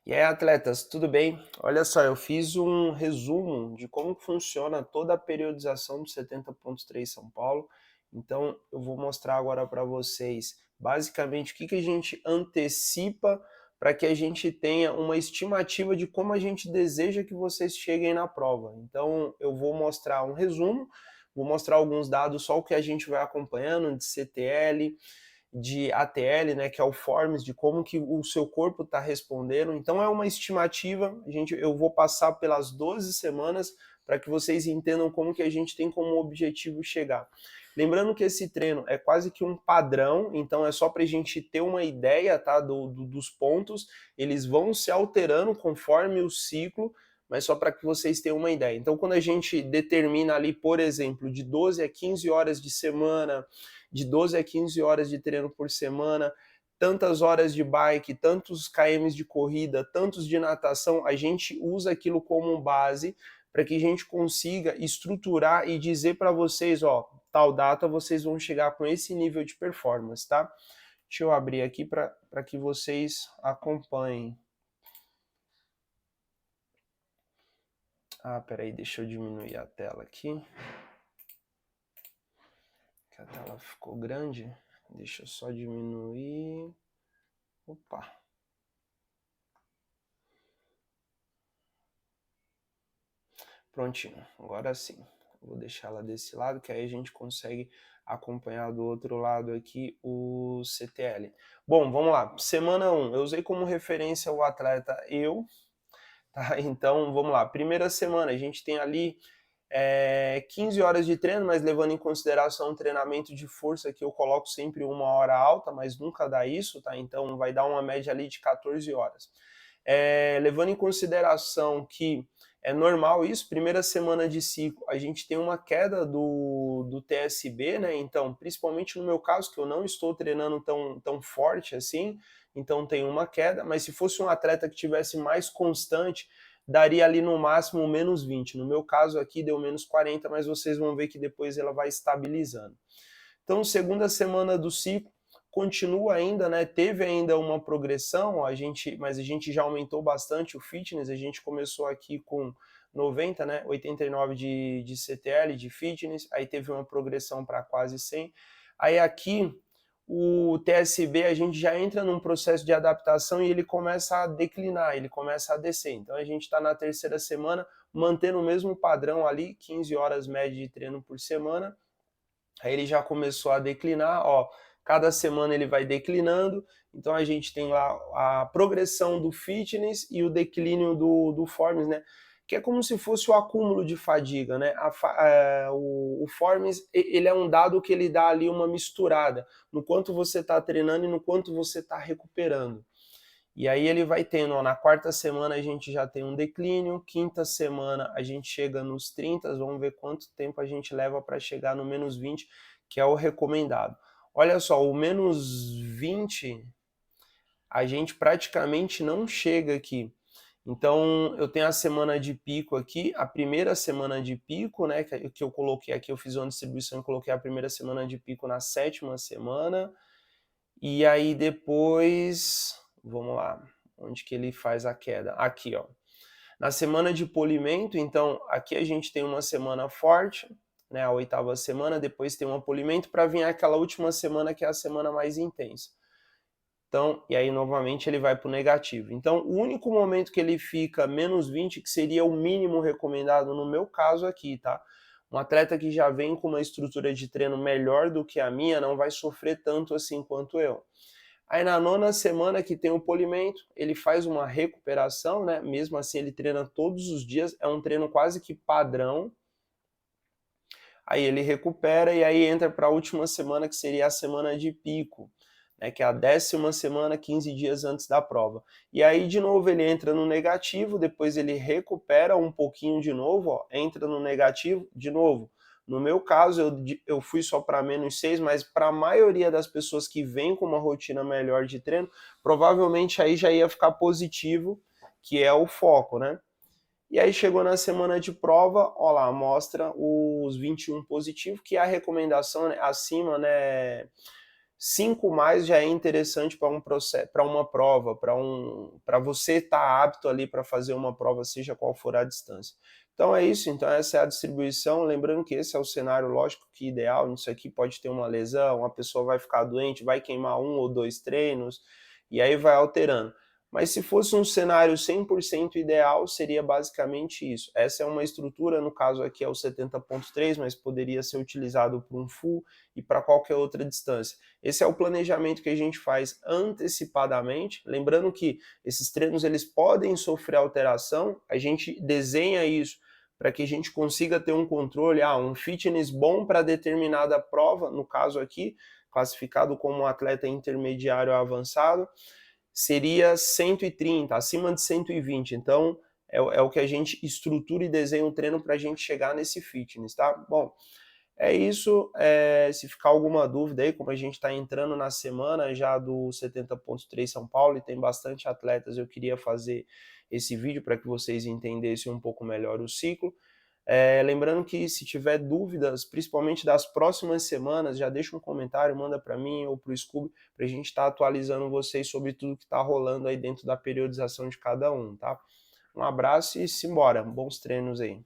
E aí, atletas, tudo bem? Olha só, eu fiz um resumo de como funciona toda a periodização do 70.3 São Paulo. Então, eu vou mostrar agora para vocês, basicamente, o que a gente antecipa para que a gente tenha uma estimativa de como a gente deseja que vocês cheguem na prova. Então, eu vou mostrar um resumo, vou mostrar alguns dados, só o que a gente vai acompanhando de CTL, de ATL, né, que é o Forms, de como que o seu corpo está respondendo. Então é uma estimativa, eu vou passar pelas 12 semanas para que vocês entendam como que a gente tem como objetivo chegar. Lembrando que esse treino é quase que um padrão, então é só para a gente ter uma ideia, tá, dos pontos, eles vão se alterando conforme o ciclo, mas só para que vocês tenham uma ideia. Então quando a gente determina ali, por exemplo, de 12 a 15 horas de semana, de 12 a 15 horas de treino por semana, tantas horas de bike, tantos km de corrida, tantos de natação, a gente usa aquilo como base para que a gente consiga estruturar e dizer para vocês, ó, tal data vocês vão chegar com esse nível de performance, tá? Deixa eu abrir aqui para que vocês acompanhem. Peraí, deixa eu diminuir a tela aqui. Que a tela ficou grande. Deixa eu só diminuir. Opa. Prontinho, agora sim. Vou deixar ela desse lado, que aí a gente consegue acompanhar do outro lado aqui o CTL. Bom, vamos lá. Semana 1, eu usei como referência o atleta tá? Então, vamos lá. Primeira semana, a gente tem ali 15 horas de treino, mas levando em consideração o treinamento de força, que eu coloco sempre 1 hora alta, mas nunca dá isso, tá? Então, vai dar uma média ali de 14 horas. Levando em consideração que é normal isso, primeira semana de ciclo, a gente tem uma queda do TSB, né? Então, principalmente no meu caso, que eu não estou treinando tão forte assim, então tem uma queda, mas se fosse um atleta que tivesse mais constante, daria ali no máximo menos 20. No meu caso aqui deu menos 40, mas vocês vão ver que depois ela vai estabilizando. Então, segunda semana do ciclo, continua ainda, né? Teve ainda uma progressão, mas a gente já aumentou bastante o fitness, a gente começou aqui com 90, né? 89 de CTL, de fitness, aí teve uma progressão para quase 100. Aí aqui, o TSB, a gente já entra num processo de adaptação e ele começa a declinar, ele começa a descer. Então a gente está na terceira semana, mantendo o mesmo padrão ali, 15 horas média de treino por semana. Aí ele já começou a declinar, ó, cada semana ele vai declinando, então a gente tem lá a progressão do fitness e o declínio do Forms, né? Que é como se fosse o acúmulo de fadiga, né? O Forms, ele é um dado que ele dá ali uma misturada, no quanto você está treinando e no quanto você está recuperando. E aí ele vai tendo, ó, na quarta semana a gente já tem um declínio, quinta semana a gente chega nos 30, vamos ver quanto tempo a gente leva para chegar no menos 20, que é o recomendado. Olha só, o menos 20 a gente praticamente não chega aqui. Então eu tenho a semana de pico aqui, a primeira semana de pico, né, que eu coloquei aqui, eu fiz uma distribuição e coloquei a primeira semana de pico na sétima semana, e aí depois, vamos lá, onde que ele faz a queda? Aqui, ó. Na semana de polimento, então, aqui a gente tem uma semana forte, né, a oitava semana, depois tem um polimento para vir aquela última semana que é a semana mais intensa. Então, e aí novamente ele vai para o negativo. Então, o único momento que ele fica menos 20, que seria o mínimo recomendado no meu caso aqui, tá? Um atleta que já vem com uma estrutura de treino melhor do que a minha não vai sofrer tanto assim quanto eu. Aí na nona semana que tem o polimento, ele faz uma recuperação, né? Mesmo assim ele treina todos os dias, é um treino quase que padrão. Aí ele recupera e aí entra para a última semana, que seria a semana de pico, né? Que é a 10ª semana, 15 dias antes da prova. E aí de novo ele entra no negativo, depois ele recupera um pouquinho de novo, ó, entra no negativo de novo. No meu caso, eu fui só para menos 6, mas para a maioria das pessoas que vêm com uma rotina melhor de treino, provavelmente aí já ia ficar positivo, que é o foco, né? E aí chegou na semana de prova, ó lá, mostra os 21 positivo, que é a recomendação, né, acima, né, 5 mais já é interessante para um processo, para uma prova, para você estar apto ali para fazer uma prova, seja qual for a distância. Então é isso, então essa é a distribuição, lembrando que esse é o cenário, lógico que ideal, nisso aqui pode ter uma lesão, a pessoa vai ficar doente, vai queimar 1 ou 2 treinos, e aí vai alterando. Mas se fosse um cenário 100% ideal, seria basicamente isso. Essa é uma estrutura, no caso aqui é o 70.3, mas poderia ser utilizado para um full e para qualquer outra distância. Esse é o planejamento que a gente faz antecipadamente, lembrando que esses treinos eles podem sofrer alteração, a gente desenha isso para que a gente consiga ter um controle, um fitness bom para determinada prova, no caso aqui, classificado como um atleta intermediário avançado, seria 130, acima de 120. Então, é o que a gente estrutura e desenha o treino para a gente chegar nesse fitness, tá? Bom, é isso. Se ficar alguma dúvida aí, como a gente está entrando na semana já do 70.3 São Paulo e tem bastante atletas, eu queria fazer esse vídeo para que vocês entendessem um pouco melhor o ciclo. Lembrando que se tiver dúvidas, principalmente das próximas semanas, já deixa um comentário, manda para mim ou para o Scooby, para a gente estar atualizando vocês sobre tudo que está rolando aí dentro da periodização de cada um, tá? Um abraço e simbora, bons treinos aí.